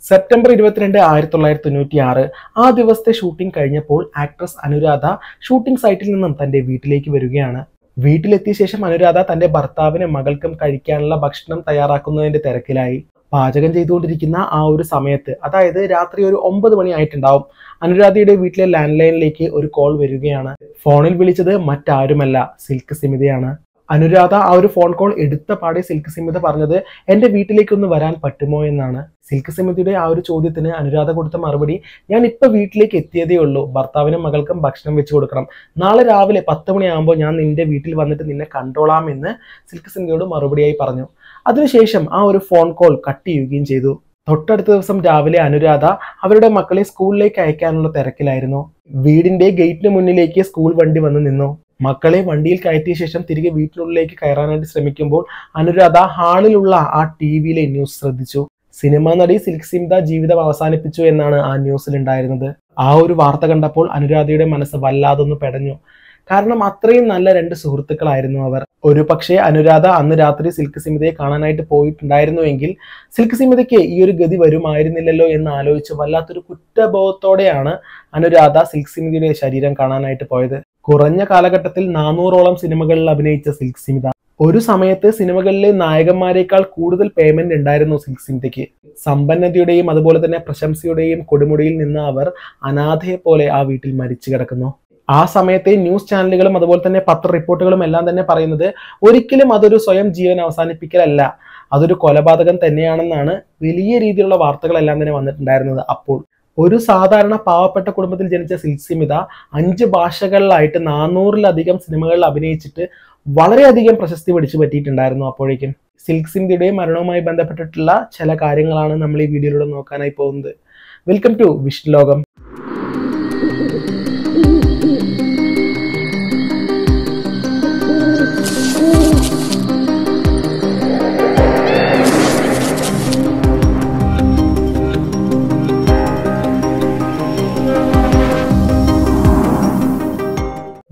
September 22, 1996 ആ ദിവസത്തെ shooting കഴിഞ്ഞപ്പോൾ ആക്ട്രസ് അനുരാധ ഷൂട്ടിംഗ് സൈറ്റിൽ നിന്നും തന്റെ വീട്ടിലേക്ക് വരികയാണ്. വീട്ടിലെത്തിയ ശേഷം അനുരാധ തന്റെ ഭർത്താവിനും മകൾക്കും കഴിക്കാനുള്ള ഭക്ഷണം തയ്യാറാക്കുന്നതിന്റെ തിരക്കിലായി. പാചകം ചെയ്തുകൊണ്ടിരിക്കുന്ന ആ ഒരു സമയത്ത്, അതായത് രാത്രി ഒരു 9 മണി ആയിട്ടുണ്ടാവും, അനുരാധയുടെ വീട്ടിലെ ലാൻഡ് ലൈനിലേക്ക് ഒരു കോൾ വരികയാണ്. ഫോണിൽ വിളിച്ചത് മറ്റാരുമല്ല, സിൽക്ക് സ്മിതയാണ്. അനുരാധ ആ ഒരു ഫോൺ കോൾ എടുത്ത പാടെ സിൽക്ക് സ്മിത പറഞ്ഞത് എന്റെ വീട്ടിലേക്കൊന്ന് വരാൻ പറ്റുമോ എന്നാണ്. സിൽക്ക് സ്മിതയുടെ ആ ഒരു ചോദ്യത്തിന് അനുരാധ കൊടുത്ത മറുപടി, ഞാൻ ഇപ്പൊ വീട്ടിലേക്ക് എത്തിയതേ ഉള്ളൂ, ഭർത്താവിനും മകൾക്കും ഭക്ഷണം വെച്ച് കൊടുക്കണം, നാളെ രാവിലെ 10 മണിയാകുമ്പോൾ ഞാൻ നിന്റെ വീട്ടിൽ വന്നിട്ട് നിന്നെ കണ്ടോളാം എന്ന് സിൽക്ക് സ്മിതയോട് മറുപടിയായി പറഞ്ഞു. അതിനുശേഷം ആ ഒരു ഫോൺ കോൾ കട്ട് ചെയ്യുകയും ചെയ്തു. തൊട്ടടുത്ത ദിവസം രാവിലെ അനുരാധ അവരുടെ മക്കളെ സ്കൂളിലേക്ക് അയക്കാനുള്ള തിരക്കിലായിരുന്നു. വീടിന്റെ ഗേറ്റിന് മുന്നിലേക്ക് സ്കൂൾ വണ്ടി വന്ന് നിന്നു. മക്കളെ വണ്ടിയിൽ കയറ്റിയ ശേഷം തിരികെ വീട്ടിനുള്ളിലേക്ക് കയറാനായിട്ട് ശ്രമിക്കുമ്പോൾ അനുരാധ ഹാളിലുള്ള ആ ടിവിയിലെ ന്യൂസ് ശ്രദ്ധിച്ചു. സിനിമാ നടി സിൽക്ക് സ്മിത ജീവിതം അവസാനിപ്പിച്ചു എന്നാണ് ആ ന്യൂസിൽ ഉണ്ടായിരുന്നത്. ആ ഒരു വാർത്ത കണ്ടപ്പോൾ അനുരാധയുടെ മനസ്സ് വല്ലാതൊന്ന് പെടഞ്ഞു. കാരണം അത്രയും നല്ല 2 സുഹൃത്തുക്കളായിരുന്നു അവർ. ഒരു പക്ഷേ അനുരാധ അന്ന് രാത്രി സിൽക്ക് സ്മിതയെ കാണാനായിട്ട് പോയിട്ടുണ്ടായിരുന്നുവെങ്കിൽ സിൽക്ക് സ്മിതയ്ക്ക് ഈ ഒരു ഗതി വരുമായിരുന്നില്ലല്ലോ എന്ന് ആലോചിച്ച് വല്ലാത്തൊരു കുറ്റബോധത്തോടെയാണ് അനുരാധ സിൽക്ക് സ്മിതയുടെ ശരീരം കാണാനായിട്ട് പോയത്. കുറഞ്ഞ കാലഘട്ടത്തിൽ 400ഓളം സിനിമകളിൽ അഭിനയിച്ച സിൽക്ക് സ്മിത ഒരു സമയത്ത് സിനിമകളിലെ നായകന്മാരെക്കാൾ കൂടുതൽ പേയ്മെന്റ് ഉണ്ടായിരുന്നു സിൽക്ക് സ്മിതയ്ക്ക്. സമ്പന്നതയുടെയും അതുപോലെ തന്നെ പ്രശംസയുടെയും കൊടുമുടിയിൽ നിന്ന് അവർ അനാഥയെ പോലെ ആ വീട്ടിൽ മരിച്ചു കിടക്കുന്നു. ആ സമയത്തെ ന്യൂസ് ചാനലുകളും അതുപോലെ തന്നെ പത്ര റിപ്പോർട്ടുകളും എല്ലാം തന്നെ പറയുന്നത് ഒരിക്കലും അതൊരു സ്വയം ജീവൻ അവസാനിപ്പിക്കലല്ല, അതൊരു കൊലപാതകം തന്നെയാണെന്നാണ് വലിയ രീതിയിലുള്ള വാർത്തകളെല്ലാം തന്നെ വന്നിട്ടുണ്ടായിരുന്നത്. അപ്പോൾ ഒരു സാധാരണ പാവപ്പെട്ട കുടുംബത്തിൽ ജനിച്ച സിൽക്ക് സ്മിത 5 ഭാഷകളിലായിട്ട് 400-ലധികം സിനിമകളിൽ അഭിനയിച്ചിട്ട് വളരെയധികം പ്രശസ്തി പിടിച്ചു പറ്റിയിട്ടുണ്ടായിരുന്നു. അപ്പോഴേക്കും സിൽക്ക് സ്മിതയുടെ മരണവുമായി ബന്ധപ്പെട്ടിട്ടുള്ള ചില കാര്യങ്ങളാണ് നമ്മൾ ഈ വീഡിയോയിലൂടെ നോക്കാനായി പോകുന്നത്. വെൽക്കം ടു വിഷ്ണു ലോകം.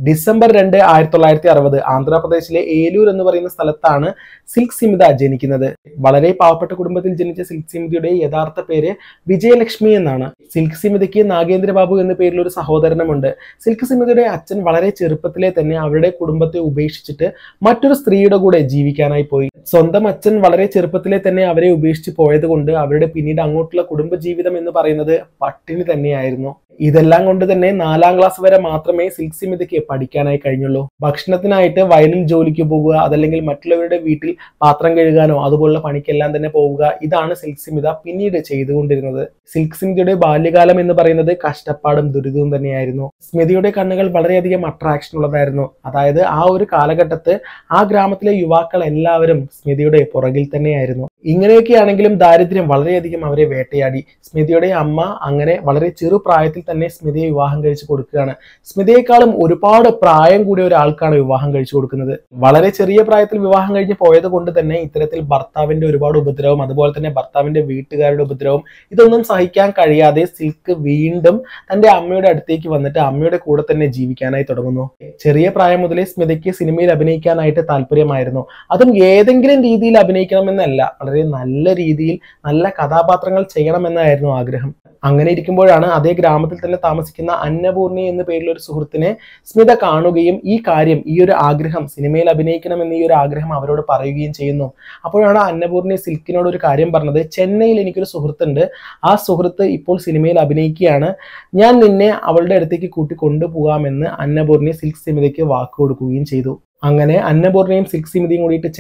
ഡിസംബർ 2, 1960 ആന്ധ്രാപ്രദേശിലെ ഏലൂർ എന്ന് പറയുന്ന സ്ഥലത്താണ് സിൽക്ക് സ്മിത ജനിക്കുന്നത്. വളരെ പാവപ്പെട്ട കുടുംബത്തിൽ ജനിച്ച സിൽക്ക് സ്മിതയുടെ യഥാർത്ഥ പേര് വിജയലക്ഷ്മി എന്നാണ്. സിൽക്ക് സ്മിതയ്ക്ക് നാഗേന്ദ്രബാബു എന്ന പേരിൽ ഒരു സഹോദരനുമുണ്ട്. സിൽക്ക് സ്മിതയുടെ അച്ഛൻ വളരെ ചെറുപ്പത്തിലെ തന്നെ അവരുടെ കുടുംബത്തെ ഉപേക്ഷിച്ചിട്ട് മറ്റൊരു സ്ത്രീയുടെ കൂടെ ജീവിക്കാനായി പോയി. സ്വന്തം അച്ഛൻ വളരെ ചെറുപ്പത്തിലെ തന്നെ അവരെ ഉപേക്ഷിച്ച് പോയത് കൊണ്ട് അവരുടെ പിന്നീട് അങ്ങോട്ടുള്ള കുടുംബജീവിതം എന്ന് പറയുന്നത് പട്ടിണി തന്നെയായിരുന്നു. ഇതെല്ലാം കൊണ്ട് തന്നെ 4ാം ക്ലാസ് വരെ മാത്രമേ സിൽക്ക് സ്മിതയ്ക്ക് പഠിക്കാനായി കഴിഞ്ഞുള്ളൂ. ഭക്ഷണത്തിനായിട്ട് വയലിൽ ജോലിക്ക് പോകുക, അതല്ലെങ്കിൽ മറ്റുള്ളവരുടെ വീട്ടിൽ പാത്രം കഴുകാനോ അതുപോലുള്ള പണിക്കെല്ലാം തന്നെ പോവുക, ഇതാണ് സിൽക്ക് സ്മിത പിന്നീട് ചെയ്തുകൊണ്ടിരുന്നത്. സിൽക്ക് സ്മിതയുടെ ബാല്യകാലം എന്ന് പറയുന്നത് കഷ്ടപ്പാടും ദുരിതവും തന്നെയായിരുന്നു. സ്മിതയുടെ കണ്ണുകൾ വളരെയധികം അട്രാക്ഷൻ ഉള്ളതായിരുന്നു. അതായത് ആ ഒരു കാലഘട്ടത്ത് ആ ഗ്രാമത്തിലെ യുവാക്കൾ എല്ലാവരും സ്മിതയുടെ പുറകിൽ തന്നെയായിരുന്നു. ഇങ്ങനെയൊക്കെയാണെങ്കിലും ദാരിദ്ര്യം വളരെയധികം അവരെ വേട്ടയാടി. സ്മിതയുടെ അമ്മ അങ്ങനെ വളരെ ചെറുപ്രായത്തിൽ തന്നെ സ്മിതയെ വിവാഹം കഴിച്ചു കൊടുക്കുകയാണ്. സ്മിതയെക്കാളും ഒരുപാട് പ്രായം കൂടിയ ഒരാൾക്കാണ് വിവാഹം കഴിച്ചു കൊടുക്കുന്നത്. വളരെ ചെറിയ പ്രായത്തിൽ വിവാഹം കഴിഞ്ഞ് പോയത് കൊണ്ട് തന്നെ ഇത്തരത്തിൽ ഭർത്താവിന്റെ ഒരുപാട് ഉപദ്രവം, അതുപോലെ തന്നെ ഭർത്താവിന്റെ വീട്ടുകാരുടെ ഉപദ്രവം, ഇതൊന്നും സഹിക്കാൻ കഴിയാതെ സിൽക്ക് വീണ്ടും തന്റെ അമ്മയുടെ അടുത്തേക്ക് വന്നിട്ട് അമ്മയുടെ കൂടെ തന്നെ ജീവിക്കാനായി തുടങ്ങുന്നു. ചെറിയ പ്രായം മുതലേ സ്മിതയ്ക്ക് സിനിമയിൽ അഭിനയിക്കാനായിട്ട് താല്പര്യമായിരുന്നു. അതും ഏതെങ്കിലും രീതിയിൽ അഭിനയിക്കണമെന്നല്ല, വളരെ നല്ല രീതിയിൽ നല്ല കഥാപാത്രങ്ങൾ ചെയ്യണമെന്നായിരുന്നു ആഗ്രഹം. അങ്ങനെ ഇരിക്കുമ്പോഴാണ് അതേ ഗ്രാമത്തിൽ തന്നെ താമസിക്കുന്ന അന്നപൂർണി എന്ന പേരിൽ ഒരു സുഹൃത്തിനെ സ്മിത കാണുകയും ഈ ഒരു ആഗ്രഹം, സിനിമയിൽ അഭിനയിക്കണമെന്ന ഈ ഒരു ആഗ്രഹം അവരോട് പറയുകയും ചെയ്യുന്നു. അപ്പോഴാണ് അന്നപൂർണി സിൽക്കിനോട് ഒരു കാര്യം പറഞ്ഞത്, ചെന്നൈയിൽ എനിക്കൊരു സുഹൃത്തുണ്ട്, ആ സുഹൃത്ത് ഇപ്പോൾ സിനിമയിൽ അഭിനയിക്കുകയാണ്, ഞാൻ നിന്നെ അവളുടെ അടുത്തേക്ക് കൂട്ടി കൊണ്ടുപോകാമെന്ന് അന്നപൂർണി സിൽക്ക് സ്മിതയ്ക്ക് വാക്ക് കൊടുക്കുകയും ചെയ്തു. അങ്ങനെ അന്നപൂർണയും സിൽക്ക് സ്മിതയും കൂടിയിട്ട്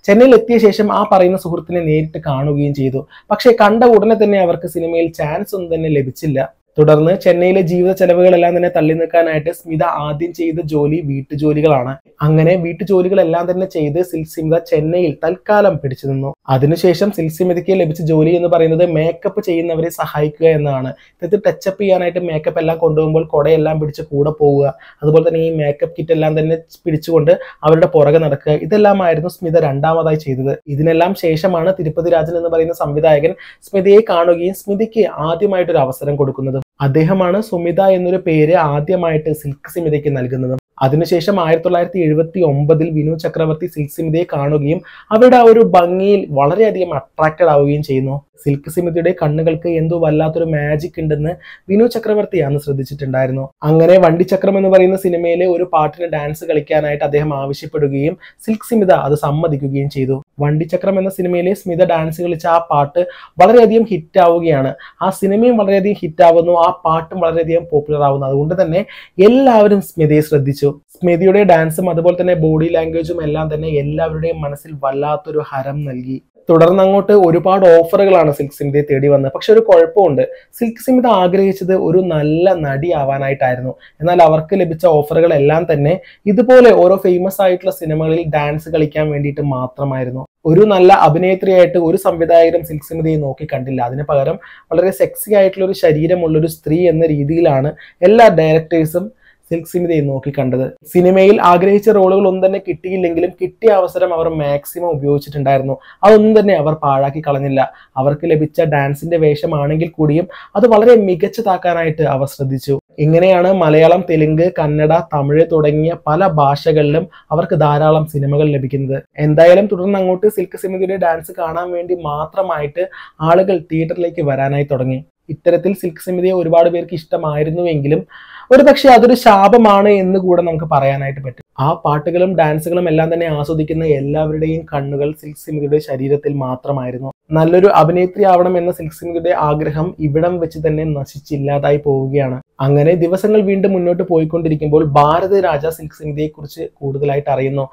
ചെന്നൈയിലെത്തിയ ശേഷം ആ പറയുന്ന സുഹൃത്തിനെ നേരിട്ട് കാണുകയും ചെയ്തു. പക്ഷെ കണ്ട ഉടനെ തന്നെ അവർക്ക് സിനിമയിൽ ചാൻസ് ഒന്നും തന്നെ ലഭിച്ചില്ല. തുടർന്ന് ചെന്നൈയിലെ ജീവിത ചെലവുകളെല്ലാം തന്നെ തള്ളി നിൽക്കാനായിട്ട് സ്മിത ആദ്യം ചെയ്ത ജോലി വീട്ടുജോലികളാണ്. അങ്ങനെ വീട്ടുജോലികളെല്ലാം തന്നെ ചെയ്ത് സിൽക്ക് സ്മിത ചെന്നൈയിൽ തൽക്കാലം പിടിച്ചു നിന്നു. അതിനുശേഷം സിൽക്ക് സ്മിതയ്ക്ക് ലഭിച്ച ജോലി എന്ന് പറയുന്നത് മേക്കപ്പ് ചെയ്യുന്നവരെ സഹായിക്കുക എന്നതാണ്. ഇത് ടച്ചപ്പ് ചെയ്യാനായിട്ട് മേക്കപ്പ് എല്ലാം കൊണ്ടുപോകുമ്പോൾ കുടയെല്ലാം പിടിച്ച് കൂടെ പോവുക, അതുപോലെ തന്നെ ഈ മേക്കപ്പ് കിറ്റ് എല്ലാം തന്നെ പിടിച്ചുകൊണ്ട് അവരുടെ പുറകെ നടക്കുക, ഇതെല്ലാമായിരുന്നു സ്മിത രണ്ടാമതായി ചെയ്തത്. ഇതിനെല്ലാം ശേഷമാണ് തിരുപ്പതി രാജൻ എന്ന് പറയുന്ന സംവിധായകൻ സ്മിതയെ കാണുകയും സ്മിതയ്ക്ക് ആദ്യമായിട്ടൊരു അവസരം കൊടുക്കുന്നത്. അദ്ദേഹമാണ് സുമിത എന്നൊരു പേര് ആദ്യമായിട്ട് സിൽക്ക് സ്മിതയ്ക്ക് നൽകുന്നത്. അതിനുശേഷം 1979 വിനു ചക്രവർത്തി സിൽക്ക് സ്മിതയെ കാണുകയും അവരുടെ ആ ഒരു ഭംഗിയിൽ വളരെയധികം അട്രാക്റ്റഡ് ആവുകയും ചെയ്യുന്നു. സിൽക്ക് സ്മിതയുടെ കണ്ണുകൾക്ക് എന്തോ വല്ലാത്തൊരു മാജിക് ഉണ്ടെന്ന് വിനു ചക്രവർത്തി അന്ന് ശ്രദ്ധിച്ചിട്ടുണ്ടായിരുന്നു. അങ്ങനെ വണ്ടിച്ചക്രം എന്ന് പറയുന്ന സിനിമയിലെ ഒരു പാട്ടിന് ഡാൻസ് കളിക്കാനായിട്ട് അദ്ദേഹം ആവശ്യപ്പെടുകയും സിൽക്ക് സ്മിത അത് സമ്മതിക്കുകയും ചെയ്തു. വണ്ടിച്ചക്രം എന്ന സിനിമയിലെ സ്മിത ഡാൻസ് കളിച്ച ആ പാട്ട് വളരെയധികം ഹിറ്റ് ആവുകയാണ്. ആ സിനിമയും വളരെയധികം ഹിറ്റ് ആവുന്നു, ആ പാട്ടും വളരെയധികം പോപ്പുലർ ആവുന്നു. അതുകൊണ്ട് തന്നെ എല്ലാവരും സ്മിതയെ ശ്രദ്ധിച്ചു. സ്മിതയുടെ ഡാൻസും അതുപോലെ തന്നെ ബോഡി ലാംഗ്വേജും എല്ലാം തന്നെ എല്ലാവരുടെയും മനസ്സിൽ വല്ലാത്തൊരു ഹരം നൽകി. തുടർന്ന് അങ്ങോട്ട് ഒരുപാട് ഓഫറുകളാണ് സിൽക്ക് സ്മിതയെ തേടി വന്നത്. പക്ഷെ ഒരു കുഴപ്പമുണ്ട്, സിൽക്ക് സ്മിത ആഗ്രഹിച്ചത് ഒരു നല്ല നടി ആവാനായിട്ടായിരുന്നു. എന്നാൽ അവർക്ക് ലഭിച്ച ഓഫറുകളെല്ലാം തന്നെ ഇതുപോലെ ഓരോ ഫേമസ് ആയിട്ടുള്ള സിനിമകളിൽ ഡാൻസ് കളിക്കാൻ വേണ്ടിയിട്ട് മാത്രമായിരുന്നു. ഒരു നല്ല അഭിനേത്രിയായിട്ട് ഒരു സംവിധായകരും സിൽക്ക് സ്മിതയെ നോക്കി കണ്ടില്ല. അതിന് പകരം വളരെ സെക്സി ആയിട്ടുള്ള ഒരു ശരീരമുള്ള ഒരു സ്ത്രീ എന്ന രീതിയിലാണ് എല്ലാ ഡയറക്ടേഴ്സും സിൽക്ക് സ്മിതയെ നോക്കി കണ്ടത്. സിനിമയിൽ ആഗ്രഹിച്ച റോളുകൾ ഒന്നും തന്നെ കിട്ടിയില്ലെങ്കിലും കിട്ടിയ അവസരം അവർ മാക്സിമം ഉപയോഗിച്ചിട്ടുണ്ടായിരുന്നു. അതൊന്നും തന്നെ അവർ പാഴാക്കി കളഞ്ഞില്ല. അവർക്ക് ലഭിച്ച ഡാൻസിന്റെ വേഷമാണെങ്കിൽ കൂടിയും അത് വളരെ മികച്ചതാക്കാനായിട്ട് അവർ ശ്രദ്ധിച്ചു. ഇങ്ങനെയാണ് മലയാളം, തെലുങ്ക്, കന്നഡ, തമിഴ് തുടങ്ങിയ പല ഭാഷകളിലും അവർക്ക് ധാരാളം സിനിമകൾ ലഭിക്കുന്നത്. എന്തായാലും തുടർന്ന് അങ്ങോട്ട് സിൽക്ക് സ്മിതയുടെ ഡാൻസ് കാണാൻ വേണ്ടി മാത്രമായിട്ട് ആളുകൾ തിയേറ്ററിലേക്ക് വരാനായി തുടങ്ങി. ഇത്തരത്തിൽ സിൽക്ക് സ്മിതയെ ഒരുപാട് പേർക്ക് ഇഷ്ടമായിരുന്നുവെങ്കിലും ഒരു പക്ഷെ അതൊരു ശാപമാണ് എന്ന് കൂടെ നമുക്ക് പറയാനായിട്ട് പറ്റും. ആ പാട്ടുകളും ഡാൻസുകളും എല്ലാം തന്നെ ആസ്വദിക്കുന്ന എല്ലാവരുടെയും കണ്ണുകൾ സിൽക്ക് സ്മിതയുടെ ശരീരത്തിൽ മാത്രമായിരുന്നു. നല്ലൊരു അഭിനേത്രി ആവണം എന്ന സിൽക്ക് സ്മിതയുടെ ആഗ്രഹം ഇവിടം വെച്ച് തന്നെ നശിച്ചില്ലാതായി പോവുകയാണ്. അങ്ങനെ ദിവസങ്ങൾ വീണ്ടും മുന്നോട്ട് പോയിക്കൊണ്ടിരിക്കുമ്പോൾ ഭാരത് രാജ സിൽക്ക് സ്മിതയെ കുറിച്ച് കൂടുതലായിട്ട് അറിയുന്നു.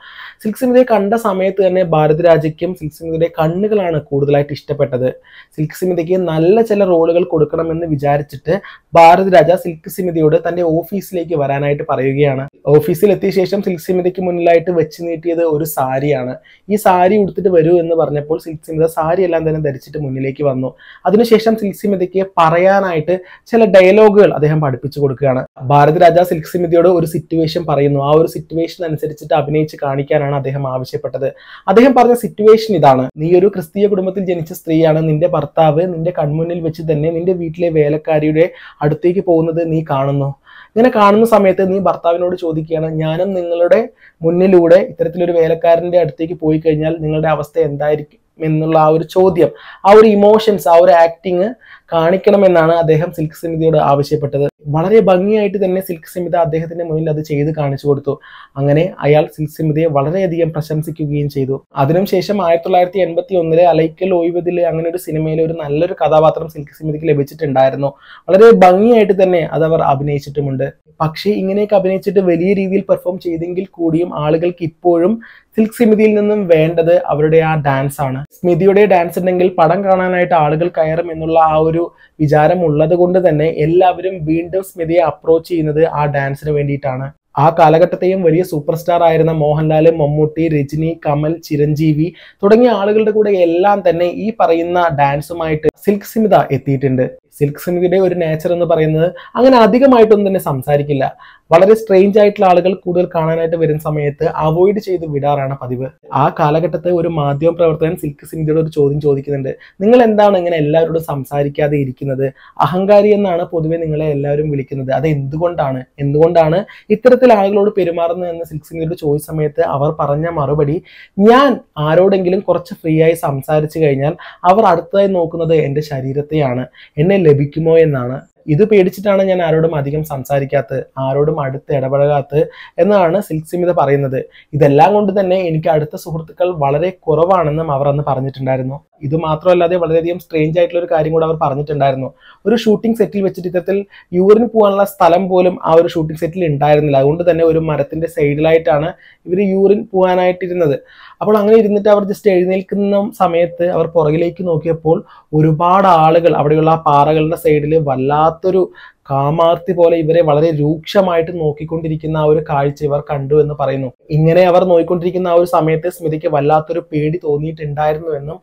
സിൽക്ക് സ്മിതയെ കണ്ട സമയത്ത് തന്നെ ഭാരത് രാജയ്ക്കും സിൽക്ക് സ്മിതയുടെ കണ്ണുകളാണ് കൂടുതലായിട്ട് ഇഷ്ടപ്പെട്ടത്. സിൽക്ക് സ്മിതയ്ക്ക് നല്ല ചില റോളുകൾ കൊടുക്കണമെന്ന് വിചാരിച്ചിട്ട് ഭാരത് രാജ സിൽക്ക് സ്മിതയോട് തന്റെ ഓഫീസിലേക്ക് വരാനായിട്ട് പറയുകയാണ്. ഓഫീസിൽ എത്തിയ ശേഷം സിൽക്ക് സ്മിതയ്ക്ക് മുന്നിലായിട്ട് വെച്ച് നീട്ടിയത് ഒരു സാരിയാണ്. ഈ സാരി ഉടുത്തിട്ട് വരൂ എന്ന് പറഞ്ഞപ്പോൾ സിൽക്ക് സ്മിത സാരി എല്ലാം തന്നെ ധരിച്ചിട്ട് മുന്നിലേക്ക് വന്നു. അതിനുശേഷം സിൽക്ക് സ്മിതയ്ക്ക് പറയാനായിട്ട് ചില ഡയലോഗുകൾ അദ്ദേഹം പഠിപ്പിച്ചു കൊടുക്കുകയാണ്. ഭാരത് രാജ സിൽക്ക് സ്മിതയോട് ഒരു സിറ്റുവേഷൻ പറയുന്നു. ആ ഒരു സിറ്റുവേഷൻ അനുസരിച്ചിട്ട് അഭിനയിച്ച് കാണിക്കാനാണ് അദ്ദേഹം ആവശ്യപ്പെട്ടത്. അദ്ദേഹം പറഞ്ഞ സിറ്റുവേഷൻ ഇതാണ്: നീ ഒരു ക്രിസ്തീയ കുടുംബത്തിൽ ജനിച്ച സ്ത്രീയാണ്. നിന്റെ ഭർത്താവ് നിന്റെ കൺമുന്നിൽ വെച്ച് തന്നെ നിന്റെ വീട്ടിലെ വേലക്കാരിയുടെ അടുത്തേക്ക് പോകുന്നത് നീ കാണുന്നു. ഇങ്ങനെ കാണുന്ന സമയത്ത് നീ ഭർത്താവിനോട് ചോദിക്കുകയാണ്, ഞാനും നിങ്ങളുടെ മുന്നിലൂടെ ഇത്തരത്തിലൊരു വേലക്കാരന്റെ അടുത്തേക്ക് പോയി കഴിഞ്ഞാൽ നിങ്ങളുടെ അവസ്ഥ എന്തായിരിക്കും എന്നുള്ള ആ ഒരു ചോദ്യം, ആ ഒരു ഇമോഷൻസ്, ആ ഒരു ആക്ടിങ് കാണിക്കണമെന്നാണ് അദ്ദേഹം സിൽക്ക് സ്മിതയോട് ആവശ്യപ്പെട്ടത്. വളരെ ഭംഗിയായിട്ട് തന്നെ സിൽക്ക് സ്മിത അദ്ദേഹത്തിന്റെ മുന്നിൽ അത് ചെയ്ത് കാണിച്ചു കൊടുത്തു. അങ്ങനെ അയാൾ സിൽക്ക് സ്മിതയെ വളരെയധികം പ്രശംസിക്കുകയും ചെയ്തു. അതിനുശേഷം 1981 അലൈക്കൽ ഓയ്വതില് അങ്ങനെ ഒരു സിനിമയിലെ ഒരു നല്ലൊരു കഥാപാത്രം സിൽക്ക് സ്മിതയ്ക്ക് ലഭിച്ചിട്ടുണ്ടായിരുന്നു. വളരെ ഭംഗിയായിട്ട് തന്നെ അത് അവർ അഭിനയിച്ചിട്ടുമുണ്ട്. പക്ഷേ ഇങ്ങനെയൊക്കെ അഭിനയിച്ചിട്ട് വലിയ രീതിയിൽ പെർഫോം ചെയ്തെങ്കിൽ കൂടിയും ആളുകൾക്ക് ഇപ്പോഴും സിൽക്ക് സ്മിതയിൽ നിന്നും വേണ്ടത് അവരുടെ ആ ഡാൻസ് ആണ്. സ്മിതയുടെ ഡാൻസ് ഉണ്ടെങ്കിൽ പടം കാണാനായിട്ട് ആളുകൾ കയറും എന്നുള്ള ആ ഒരു വിചാരം ഉള്ളത് കൊണ്ട് തന്നെ എല്ലാവരും വീണ്ടും സ്മിതയെ അപ്രോച്ച് ചെയ്യുന്നത് ആ ഡാൻസിന് വേണ്ടിയിട്ടാണ്. ആ കാലഘട്ടത്തെയും വലിയ സൂപ്പർ സ്റ്റാർ ആയിരുന്ന മോഹൻലാൽ, മമ്മൂട്ടി, രജനി, കമൽ, ചിരഞ്ജീവി തുടങ്ങിയ ആളുകളുടെ കൂടെ എല്ലാം തന്നെ ഈ പറയുന്ന ഡാൻസുമായിട്ട് സിൽക്ക് സ്മിത എത്തിയിട്ടുണ്ട്. സിൽക്ക് സ്മിതയുടെ ഒരു നേച്ചർ എന്ന് പറയുന്നത് അങ്ങനെ അധികമായിട്ടൊന്നും തന്നെ സംസാരിക്കില്ല. വളരെ സ്ട്രേഞ്ച് ആയിട്ടുള്ള ആളുകൾ കൂടുതൽ കാണാനായിട്ട് വരുന്ന സമയത്ത് അവോയ്ഡ് ചെയ്ത് വിടാറാണ് പതിവ്. ആ കാലഘട്ടത്തെ ഒരു മാധ്യമ പ്രവർത്തകൻ സിൽക്ക് സ്മിതയോട് ഒരു ചോദ്യം ചോദിക്കുന്നുണ്ട്: നിങ്ങൾ എന്താണ് ഇങ്ങനെ എല്ലാവരോടും സംസാരിക്കാതെ ഇരിക്കുന്നത്? അഹങ്കാരി എന്നാണ് പൊതുവെ നിങ്ങളെ എല്ലാവരും വിളിക്കുന്നത്. അത് എന്തുകൊണ്ടാണ് ഇത്തരത്തിൽ ആളുകളോട് പെരുമാറുന്നത് എന്ന് സിൽക്ക് സ്മിതയോട് ചോദിച്ച സമയത്ത് അവർ പറഞ്ഞ മറുപടി: ഞാൻ ആരോടെങ്കിലും കുറച്ച് ഫ്രീ ആയി സംസാരിച്ചു കഴിഞ്ഞാൽ അവർ അടുത്തതായി നോക്കുന്നത് എൻ്റെ ശരീരത്തെയാണ്, എന്നെ ലഭിക്കുമോ എന്നാണ്. ഇത് പേടിച്ചിട്ടാണ് ഞാൻ ആരോടും അധികം സംസാരിക്കാത്തത്, ആരോടും അടുത്ത് ഇടപഴകാത്തത് എന്നാണ് സിൽക്ക് സ്മിത പറയുന്നത്. ഇതെല്ലാം കൊണ്ട് തന്നെ എനിക്ക് അടുത്ത സുഹൃത്തുക്കൾ വളരെ കുറവാണെന്നും അവർ അന്ന് പറഞ്ഞിട്ടുണ്ടായിരുന്നു. ഇത് മാത്രമല്ലാതെ വളരെയധികം സ്ട്രേഞ്ച് ആയിട്ടുള്ള ഒരു കാര്യം കൂടെ അവർ പറഞ്ഞിട്ടുണ്ടായിരുന്നു. ഒരു ഷൂട്ടിംഗ് സെറ്റിൽ വെച്ചിട്ട് ഇത്തരത്തിൽ യൂറിൻ പോകാനുള്ള സ്ഥലം പോലും ആ ഒരു ഷൂട്ടിംഗ് സെറ്റിൽ ഉണ്ടായിരുന്നില്ല. അതുകൊണ്ട് തന്നെ ഒരു മരത്തിന്റെ സൈഡിലായിട്ടാണ് ഇവർ യൂറിൻ പോകാനായിട്ടിരുന്നത്. അപ്പോൾ അങ്ങനെ ഇരുന്നിട്ട് അവർ ജസ്റ്റ് എഴുന്നേൽക്കുന്ന സമയത്ത് അവർ പുറകിലേക്ക് നോക്കിയപ്പോൾ ഒരുപാട് ആളുകൾ അവിടെയുള്ള ആ പാറകളുടെ സൈഡിൽ വല്ലാത്തൊരു കാമാർത്തി പോലെ ഇവരെ വളരെ രൂക്ഷമായിട്ട് നോക്കിക്കൊണ്ടിരിക്കുന്ന ആ ഒരു കാഴ്ച ഇവർ കണ്ടു എന്ന് പറയുന്നു. ഇങ്ങനെ അവർ നോക്കിക്കൊണ്ടിരിക്കുന്ന ആ ഒരു സമയത്ത് സ്മിതയ്ക്ക് വല്ലാത്തൊരു പേടി തോന്നിയിട്ടുണ്ടായിരുന്നു എന്നും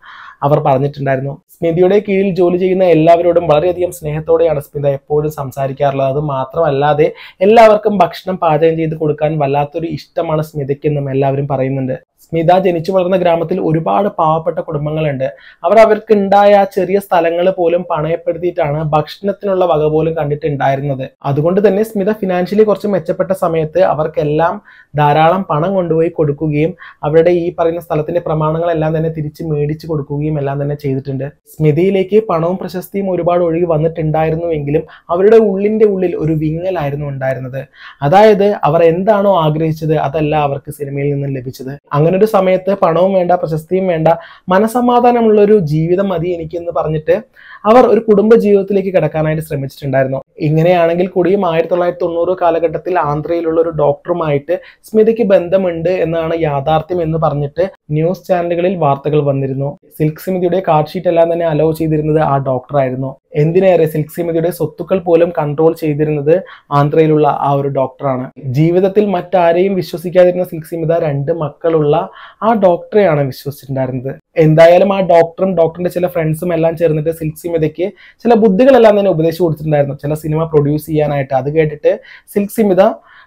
അവർ പറഞ്ഞിട്ടുണ്ടായിരുന്നു. സ്മിതയുടെ കീഴിൽ ജോലി ചെയ്യുന്ന എല്ലാവരോടും വളരെയധികം സ്നേഹത്തോടെയാണ് സ്മിത എപ്പോഴും സംസാരിക്കാറുള്ളത്. അത് മാത്രമല്ലാതെ എല്ലാവർക്കും ഭക്ഷണം പാചകം ചെയ്ത് കൊടുക്കാൻ വല്ലാത്തൊരു ഇഷ്ടമാണ് സ്മിതയ്ക്കെന്നും എല്ലാവരും പറയുന്നുണ്ട്. സ്മിത ജനിച്ചു വളർന്ന ഗ്രാമത്തിൽ ഒരുപാട് പാവപ്പെട്ട കുടുംബങ്ങളുണ്ട്. അവർക്ക് ഉണ്ടായ ആ ചെറിയ സ്ഥലങ്ങൾ പോലും പണയപ്പെടുത്തിയിട്ടാണ് ഭക്ഷണത്തിനുള്ള വക പോലും കണ്ടിട്ടുണ്ടായിരുന്നത്. അതുകൊണ്ട് തന്നെ സ്മിത ഫിനാൻഷ്യലി കുറച്ച് മെച്ചപ്പെട്ട സമയത്ത് അവർക്കെല്ലാം ധാരാളം പണം കൊണ്ടുപോയി കൊടുക്കുകയും അവരുടെ ഈ പറയുന്ന സ്ഥലത്തിന്റെ പ്രമാണങ്ങളെല്ലാം തന്നെ തിരിച്ച് മേടിച്ചു കൊടുക്കുകയും എല്ലാം തന്നെ ചെയ്തിട്ടുണ്ട്. സ്മിതയിലേക്ക് പണവും പ്രശസ്തിയും ഒരുപാട് ഒഴുകി വന്നിട്ടുണ്ടായിരുന്നുവെങ്കിലും അവരുടെ ഉള്ളിന്റെ ഉള്ളിൽ ഒരു വിങ്ങലായിരുന്നു ഉണ്ടായിരുന്നത്. അതായത് അവർ എന്താണോ ആഗ്രഹിച്ചത് അതല്ല അവർക്ക് സിനിമയിൽ നിന്നും ലഭിച്ചത്. അങ്ങനെ ഒരു സമയത്ത് പണവും വേണ്ട, പ്രശസ്തിയും വേണ്ട, മനസമാധാനമുള്ള ഒരു ജീവിതം മതി എനിക്കെന്ന് പറഞ്ഞിട്ട് അവർ ഒരു കുടുംബ ജീവിതത്തിലേക്ക് കിടക്കാനായിട്ട് ശ്രമിച്ചിട്ടുണ്ടായിരുന്നു. ഇങ്ങനെയാണെങ്കിൽ കൂടിയും 1990 കാലഘട്ടത്തിൽ ആന്ധ്രയിലുള്ള ഒരു ഡോക്ടറുമായിട്ട് സ്മിതയ്ക്ക് ബന്ധമുണ്ട് എന്നാണ് യാഥാർത്ഥ്യം എന്ന് പറഞ്ഞിട്ട് ന്യൂസ് ചാനലുകളിൽ വാർത്തകൾ വന്നിരുന്നു. സിൽക്ക് സ്മിതയുടെ കാർഡ് ഷീറ്റ് എല്ലാം തന്നെ അലോ ചെയ്തിരുന്നത് ആ ഡോക്ടറായിരുന്നു. എന്തിനേറെ സിൽക്ക് സ്മിതയുടെ സ്വത്തുക്കൾ പോലും കൺട്രോൾ ചെയ്തിരുന്നത് ആന്ധ്രയിലുള്ള ആ ഒരു ഡോക്ടറാണ്. ജീവിതത്തിൽ മറ്റാരെയും വിശ്വസിക്കാതിരുന്ന സിൽക്ക് സ്മിത 2 മക്കളുള്ള ആ ഡോക്ടറെയാണ് വിശ്വസിച്ചിട്ടുണ്ടായിരുന്നത്. എന്തായാലും ആ ഡോക്ടറും ഡോക്ടറിന്റെ ചില ഫ്രണ്ട്സും എല്ലാം ചേർന്നിട്ട് സിൽക്ക് സ്മിതയ്ക്ക് ചില ബുദ്ധികളെല്ലാം തന്നെ ഉപദേശിച്ചു കൊടുത്തിട്ടുണ്ടായിരുന്നു, ചില സിനിമ പ്രൊഡ്യൂസ് ചെയ്യാനായിട്ട്. അത് കേട്ടിട്ട് സിൽക്ക് സ്മിത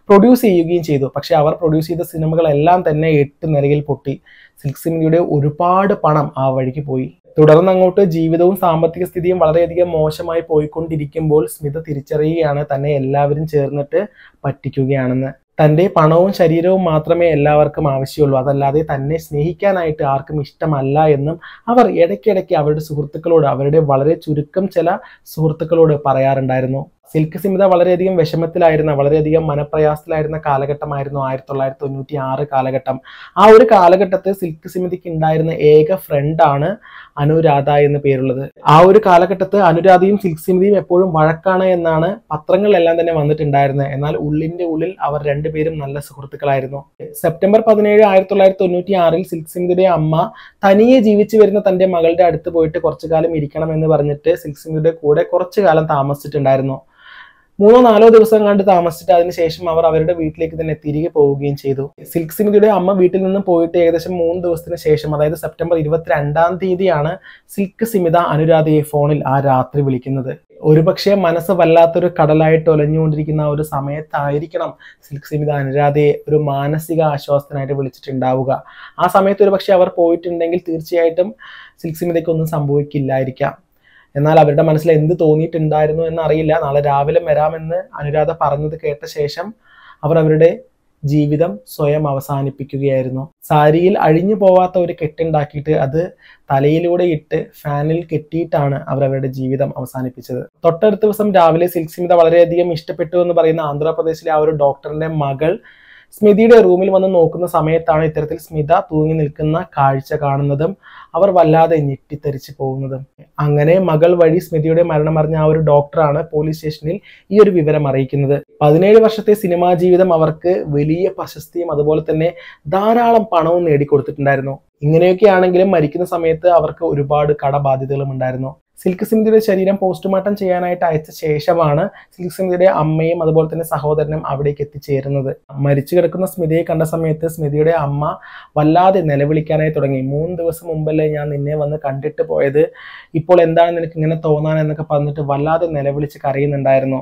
പ്രൊഡ്യൂസ് ചെയ്യുകയും ചെയ്തു. പക്ഷെ അവർ പ്രൊഡ്യൂസ് ചെയ്ത സിനിമകളെല്ലാം തന്നെ 8 നിലയിൽ പൊട്ടി. സിൽക്ക് സ്മിതയുടെ ഒരുപാട് പണം ആ വഴിക്ക് പോയി. തുടർന്ന് അങ്ങോട്ട് ജീവിതവും സാമ്പത്തിക സ്ഥിതിയും വളരെയധികം മോശമായി പോയിക്കൊണ്ടിരിക്കുമ്പോൾ സ്മിത തിരിച്ചറിയുകയാണ് തന്നെ എല്ലാവരും ചേർന്നിട്ട് പറ്റിക്കുകയാണെന്ന്. തൻ്റെ പണവും ശരീരവും മാത്രമേ എല്ലാവർക്കും ആവശ്യമുള്ളൂ, അതല്ലാതെ തന്നെ സ്നേഹിക്കാനായിട്ട് ആർക്കും ഇഷ്ടമല്ല എന്നും അവർ ഇടയ്ക്കിടയ്ക്ക് അവരുടെ സുഹൃത്തുക്കളോട്, അവരുടെ വളരെ ചുരുക്കം ചില സുഹൃത്തുക്കളോട് പറയാറുണ്ടായിരുന്നു. സിൽക്ക് സ്മിത വളരെയധികം വിഷമത്തിലായിരുന്ന, വളരെയധികം മനപ്രയാസത്തിലായിരുന്ന കാലഘട്ടമായിരുന്നു 1996 കാലഘട്ടം. ആ ഒരു കാലഘട്ടത്തിൽ സിൽക്ക് സ്മിതയ്ക്ക് ഉണ്ടായിരുന്ന ഏക ഫ്രണ്ടാണ് അനുരാധ എന്ന് പേരുള്ളത്. ആ ഒരു കാലഘട്ടത്ത് അനുരാധയും സിൽക്ക് സ്മിതയും എപ്പോഴും വഴക്കാണ് എന്നാണ് പത്രങ്ങളിലെല്ലാം തന്നെ വന്നിട്ടുണ്ടായിരുന്നത്. എന്നാൽ ഉള്ളിന്റെ ഉള്ളിൽ അവർ രണ്ടുപേരും നല്ല സുഹൃത്തുക്കളായിരുന്നു. സെപ്റ്റംബർ 17, 1996 സിൽക്ക് സ്മിതയുടെ അമ്മ തനിയെ ജീവിച്ചു വരുന്ന തന്റെ മകളുടെ അടുത്ത് പോയിട്ട് കുറച്ചു കാലം ഇരിക്കണം എന്ന് പറഞ്ഞിട്ട് സിൽക്ക് സ്മിതയുടെ കൂടെ കുറച്ചു കാലം താമസിച്ചിട്ടുണ്ടായിരുന്നു. 3-4 ദിവസം കണ്ട് താമസിച്ചിട്ട് അതിനുശേഷം അവർ അവരുടെ വീട്ടിലേക്ക് തന്നെ തിരികെ പോവുകയും ചെയ്തു. സിൽക്ക് സ്മിതയുടെ അമ്മ വീട്ടിൽ നിന്നും പോയിട്ട് ഏകദേശം 3 ദിവസത്തിന് ശേഷം, അതായത് സെപ്റ്റംബർ 22-ാം തീയതിയാണ് സിൽക്ക് സ്മിത അനുരാധയെ ഫോണിൽ ആ രാത്രി വിളിക്കുന്നത്. ഒരുപക്ഷെ മനസ്സ് വല്ലാത്തൊരു കടലായിട്ട് ഒലഞ്ഞുകൊണ്ടിരിക്കുന്ന ഒരു സമയത്തായിരിക്കണം സിൽക്ക് സ്മിത അനുരാധയെ ഒരു മാനസിക ആശ്വാസത്തിനായിട്ട് വിളിച്ചിട്ടുണ്ടാവുക. ആ സമയത്ത് ഒരു പക്ഷെ അവർ പോയിട്ടുണ്ടെങ്കിൽ തീർച്ചയായിട്ടും സിൽക്ക് സ്മിതയ്ക്ക് ഒന്നും സംഭവിക്കില്ലായിരിക്കാം. എന്നാൽ അവരുടെ മനസ്സിൽ എന്ത് തോന്നിയിട്ടുണ്ടായിരുന്നു എന്നറിയില്ല. നാളെ രാവിലെ വരാമെന്ന് അനുരാധ പറഞ്ഞത് കേട്ട ശേഷം അവർ അവരുടെ ജീവിതം സ്വയം അവസാനിപ്പിക്കുകയായിരുന്നു. സാരിയിൽ അഴിഞ്ഞു പോവാത്ത ഒരു കെട്ടുണ്ടാക്കിയിട്ട് അത് തലയിലൂടെ ഇട്ട് ഫാനിൽ കെട്ടിയിട്ടാണ് അവർ അവരുടെ ജീവിതം അവസാനിപ്പിച്ചത്. തൊട്ടടുത്ത ദിവസം രാവിലെ സിൽക്ക് സ്മിത വളരെയധികം ഇഷ്ടപ്പെട്ടു എന്ന് പറയുന്ന ആന്ധ്രാപ്രദേശിലെ ആ ഒരു ഡോക്ടറിന്റെ മകൾ സ്മിതയുടെ റൂമിൽ വന്ന് നോക്കുന്ന സമയത്താണ് ഇത്തരത്തിൽ സ്മിത തൂങ്ങി നിൽക്കുന്ന കാഴ്ച കാണുന്നതും അവർ വല്ലാതെ ഞെട്ടിത്തരിച്ചു പോകുന്നതും. അങ്ങനെ മകൾ വഴി സ്മിതയുടെ മരണം അറിഞ്ഞ ആ ഒരു ഡോക്ടറാണ് പോലീസ് സ്റ്റേഷനിൽ ഈ ഒരു വിവരം അറിയിക്കുന്നത്. 17 വർഷത്തെ സിനിമാ ജീവിതം അവർക്ക് വലിയ പ്രശസ്തിയും അതുപോലെ തന്നെ ധാരാളം പണവും നേടിക്കൊടുത്തിട്ടുണ്ടായിരുന്നു. ഇങ്ങനെയൊക്കെ ആണെങ്കിലും മരിക്കുന്ന സമയത്ത് അവർക്ക് ഒരുപാട് കടബാധ്യതകളും ഉണ്ടായിരുന്നു. സിൽക്ക് സ്മിതയുടെ ശരീരം പോസ്റ്റ്മോർട്ടം ചെയ്യാനായിട്ട് അയച്ച ശേഷമാണ് സിൽക്ക് സ്മിതയുടെ അമ്മയും അതുപോലെ തന്നെ സഹോദരനും അവിടേക്ക് എത്തിച്ചേരുന്നത്. മരിച്ചു കിടക്കുന്ന സ്മിതയെ കണ്ട സമയത്ത് സ്മിതയുടെ അമ്മ വല്ലാതെ നിലവിളിക്കാനായി തുടങ്ങി. 3 ദിവസം മുമ്പല്ലേ ഞാൻ നിന്നെ വന്ന് കണ്ടിട്ട് പോയത്, ഇപ്പോൾ എന്താണ് നിനക്ക് ഇങ്ങനെ തോന്നാൻ എന്നൊക്കെ പറഞ്ഞിട്ട് വല്ലാതെ നിലവിളിച്ച് കരയുന്നുണ്ടായിരുന്നു.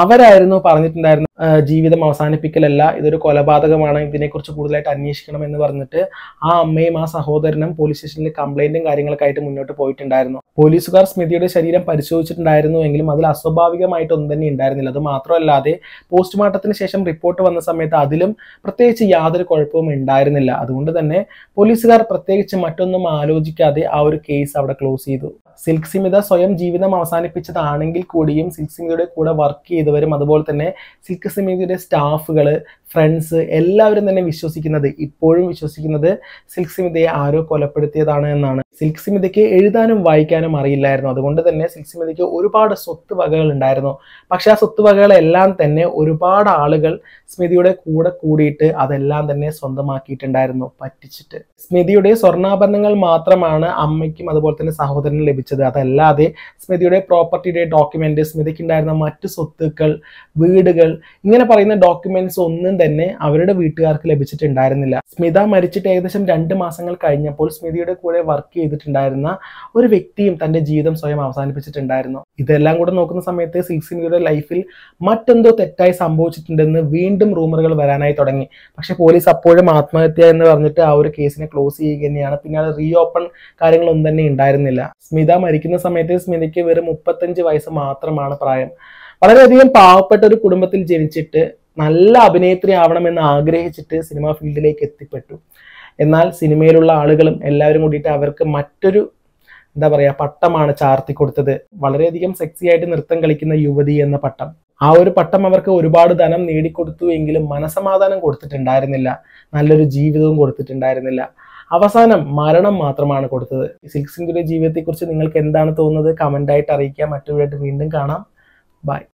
അവരായിരുന്നു പറഞ്ഞിട്ടുണ്ടായിരുന്നു, ജീവിതം അവസാനിപ്പിക്കലല്ല, ഇതൊരു കൊലപാതകമാണ്, ഇതിനെക്കുറിച്ച് കൂടുതലായിട്ട് അന്വേഷിക്കണം എന്ന് പറഞ്ഞിട്ട് ആ അമ്മയും ആ സഹോദരനും പോലീസ് സ്റ്റേഷനിൽ കംപ്ലൈന്റും കാര്യങ്ങളൊക്കെ ആയിട്ട് മുന്നോട്ട് പോയിട്ടുണ്ടായിരുന്നു. പോലീസുകാർ സ്മിതയുടെ ശരീരം പരിശോധിച്ചിട്ടുണ്ടായിരുന്നു എങ്കിലും അതിൽ അസ്വാഭാവികമായിട്ടൊന്നും തന്നെ ഉണ്ടായിരുന്നില്ല. അത് മാത്രമല്ലാതെ പോസ്റ്റ്മോർട്ടത്തിന് ശേഷം റിപ്പോർട്ട് വന്ന സമയത്ത് അതിലും പ്രത്യേകിച്ച് യാതൊരു കുഴപ്പവും ഉണ്ടായിരുന്നില്ല. അതുകൊണ്ട് തന്നെ പോലീസുകാർ പ്രത്യേകിച്ച് മറ്റൊന്നും ആലോചിക്കാതെ ആ ഒരു കേസ് അവിടെ ക്ലോസ് ചെയ്തു. സിൽക്ക് സ്മിത സ്വയം ജീവിതം അവസാനിപ്പിച്ചതാണെങ്കിൽ കൂടിയും സിൽക്ക് സ്മിതയുടെ കൂടെ വർക്ക് ചെയ്തവരും അതുപോലെ തന്നെ സിൽക്ക് സ്മിതയുടെ സ്റ്റാഫുകള്, ഫ്രണ്ട്സ് എല്ലാവരും തന്നെ ഇപ്പോഴും വിശ്വസിക്കുന്നത് സിൽക്ക് സ്മിതയെ ആരോ കൊലപ്പെടുത്തിയതാണ് എന്നാണ്. സിൽക്ക് സ്മിതയ്ക്ക് എഴുതാനും വായിക്കാനും അറിയില്ലായിരുന്നു. അതുകൊണ്ട് തന്നെ സിൽക്ക് സ്മിതയ്ക്ക് ഒരുപാട് സ്വത്ത് വകകൾ ഉണ്ടായിരുന്നു. പക്ഷെ ആ സ്വത്ത് വകകളെല്ലാം തന്നെ ഒരുപാട് ആളുകൾ സ്മിതയുടെ കൂടെ കൂടിയിട്ട് അതെല്ലാം തന്നെ സ്വന്തമാക്കിയിട്ടുണ്ടായിരുന്നു പറ്റിച്ചിട്ട്. സ്മിതയുടെ സ്വർണ്ണാഭരണങ്ങൾ മാത്രമാണ് അമ്മയ്ക്കും അതുപോലെ തന്നെ സഹോദരനും ലഭിച്ചത്. അതല്ലാതെ സ്മിതയുടെ പ്രോപ്പർട്ടിയുടെ ഡോക്യുമെന്റ്, സ്മിതയ്ക്ക് ഉണ്ടായിരുന്ന മറ്റു സ്വത്തുക്കൾ, വീടുകൾ ഇങ്ങനെ പറയുന്ന ഡോക്യുമെന്റ്സ് ഒന്നും തന്നെ അവരുടെ വീട്ടുകാർക്ക് ലഭിച്ചിട്ടുണ്ടായിരുന്നില്ല. സ്മിത മരിച്ചിട്ട് ഏകദേശം 2 മാസങ്ങൾ കഴിഞ്ഞപ്പോൾ സ്മിതയുടെ കൂടെ വർക്ക് ചെയ്തിട്ടുണ്ടായിരുന്ന ഒരു വ്യക്തിയും തന്റെ ജീവിതം സ്വയം അവസാനിപ്പിച്ചിട്ടുണ്ടായിരുന്നു. ഇതെല്ലാം കൂടെ നോക്കുന്ന സമയത്ത് സിൽക്ക് സ്മിതയുടെ ലൈഫിൽ മറ്റെന്തോ തെറ്റായി സംഭവിച്ചിട്ടുണ്ടെന്ന് വീണ്ടും റൂമറുകൾ വരാനായി തുടങ്ങി. പക്ഷെ പോലീസ് അപ്പോഴും ആത്മഹത്യ എന്ന് പറഞ്ഞിട്ട് ആ ഒരു കേസിനെ ക്ലോസ് ചെയ്യുക തന്നെയാണ്. പിന്നെ അത് റീ ഓപ്പൺ കാര്യങ്ങളൊന്നും തന്നെ ഉണ്ടായിരുന്നില്ല. സ്മിത മരിക്കുന്ന സമയത്ത് സ്മിതയ്ക്ക് വെറും 35 വയസ്സ് മാത്രമാണ് പ്രായം. വളരെയധികം പാവപ്പെട്ട ഒരു കുടുംബത്തിൽ ജനിച്ചിട്ട് നല്ല അഭിനേത്രി ആവണമെന്ന് ആഗ്രഹിച്ചിട്ട് സിനിമാ ഫീൽഡിലേക്ക് എത്തിപ്പെട്ടു. എന്നാൽ സിനിമയിലുള്ള ആളുകളും എല്ലാവരും കൂടിയിട്ട് അവർക്ക് മറ്റൊരു പട്ടമാണ് ചാർത്തി കൊടുത്തത്. വളരെയധികം സെക്സി ആയിട്ട് നൃത്തം കളിക്കുന്ന യുവതി എന്ന പട്ടം. ആ ഒരു പട്ടം അവർക്ക് ഒരുപാട് ധനം നേടിക്കൊടുത്തു എങ്കിലും മനസമാധാനം കൊടുത്തിട്ടുണ്ടായിരുന്നില്ല, നല്ലൊരു ജീവിതവും കൊടുത്തിട്ടുണ്ടായിരുന്നില്ല. അവസാനം മരണം മാത്രമാണ് കൊടുത്തത്. സിൽക്ക് സ്മിതയുടെ ജീവിതത്തെക്കുറിച്ച് നിങ്ങൾക്ക് എന്താണ് തോന്നുന്നത്? കമന്റ് ആയിട്ട് അറിയിക്കുക. മറ്റൊരു വീണ്ടും കാണാം. ബൈ.